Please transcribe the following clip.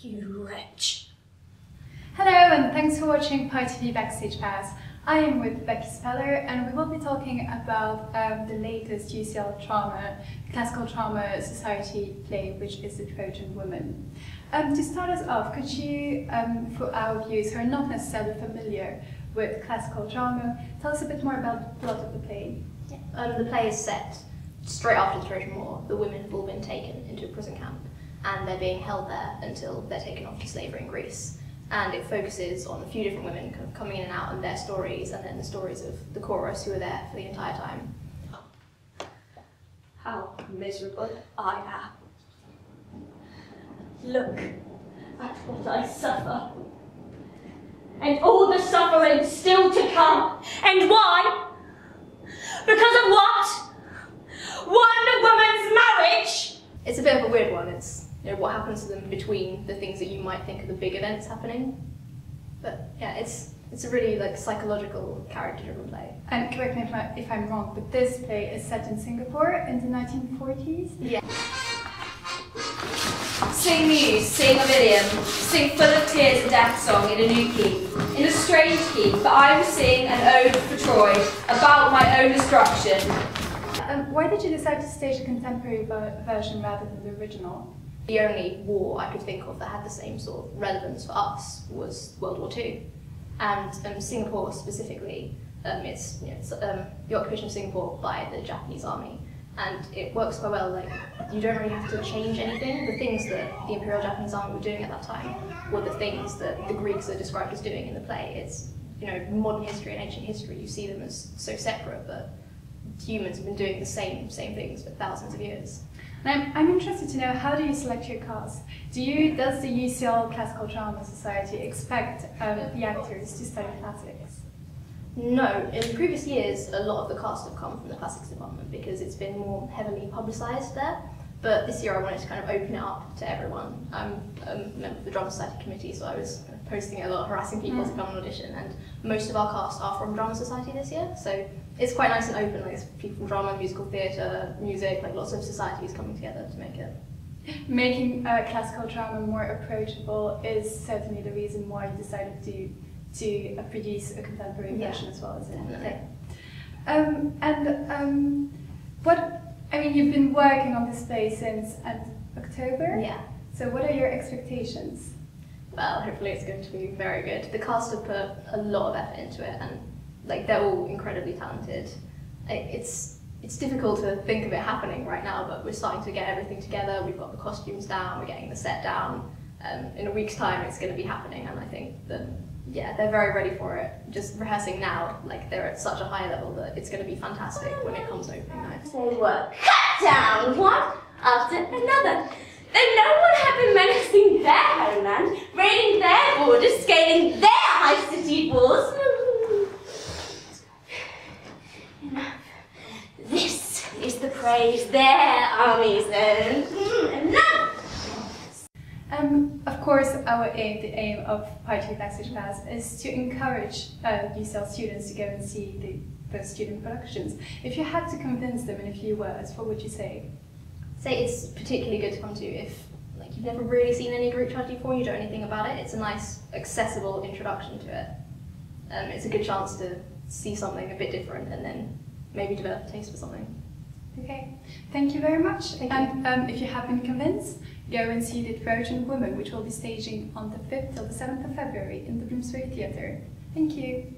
You wretch. Hello and thanks for watching TV Backstage Pass. I am with Becky Speller and we will be talking about the latest UCL classical drama society play, which is the Trojan Women. To start us off, could you, for our viewers who are not necessarily familiar with classical drama, tell us a bit more about the plot of the play? The play is set straight after the Trojan War. The women have all been taken into a prison camp and they're being held there until they're taken off to slavery in Greece. And it focuses on a few different women kind of coming in and out and their stories, and then the stories of the chorus who were there for the entire time. How miserable I am. Look at what I suffer. And all the suffering still to come. And why? Because of what? One woman's marriage! It's a bit of a weird one. It's what happens to them between the things that you might think are the big events happening. But yeah, it's a really psychological, character-driven play. And correct me if I'm wrong, but this play is set in Singapore in the 1940s? Yeah. Sing muse, sing a million, sing full of tears a death song in a new key, in a strange key, for I will sing an ode for Troy, about my own destruction. Why did you decide to stage a contemporary version rather than the original? The only war I could think of that had the same sort of relevance for us was World War II. And Singapore specifically, it's the occupation of Singapore by the Japanese army. And it works quite well, you don't really have to change anything. The things that the Imperial Japanese Army were doing at that time were the things that the Greeks are described as doing in the play. It's, modern history and ancient history, you see them as so separate, but humans have been doing the same things for thousands of years. And I'm interested to know, how do you select your cast? Does the UCL Classical Drama Society expect the actors to study classics? No, in previous years a lot of the cast have come from the classics department because it's been more heavily publicised there. But this year I wanted to kind of open it up to everyone. I'm a member of the Drama Society committee, so I was posting a lot, harassing people to come and audition, and most of our cast are from Drama Society this year, so it's quite nice and open. It's people from drama, musical theatre, music, lots of societies coming together to make it. Making classical drama more approachable is certainly the reason why you decided to produce a contemporary version as well, isn't it? You've been working on this play since October? Yeah. So what are your expectations? Well, hopefully it's going to be very good. The cast have put a lot of effort into it, and they're all incredibly talented. It's difficult to think of it happening right now, but we're starting to get everything together. We've got the costumes down, we're getting the set down. In a week's time it's going to be happening, and I think that they're very ready for it. Just rehearsing now, they're at such a high level that it's going to be fantastic when it comes to opening night. They were cut down one after another. Though no one had been menacing their homeland, raiding their borders, scaling their high-city walls. Enough. This is the praise their armies earned. Enough! Of course, the aim of TV Backstage Pass is to encourage UCL students to go and see the student productions. If you had to convince them in a few words, what would you say? Say it's particularly good to come to if you've never really seen any Greek tragedy before and you don't know anything about it. It's a nice, accessible introduction to it. It's a good chance to see something a bit different and then maybe develop a taste for something. Okay, thank you very much. And if you have been convinced, go and see the Trojan Women, which will be staging on the 5th till the 7th of February in the Bloomsbury Theatre. Thank you.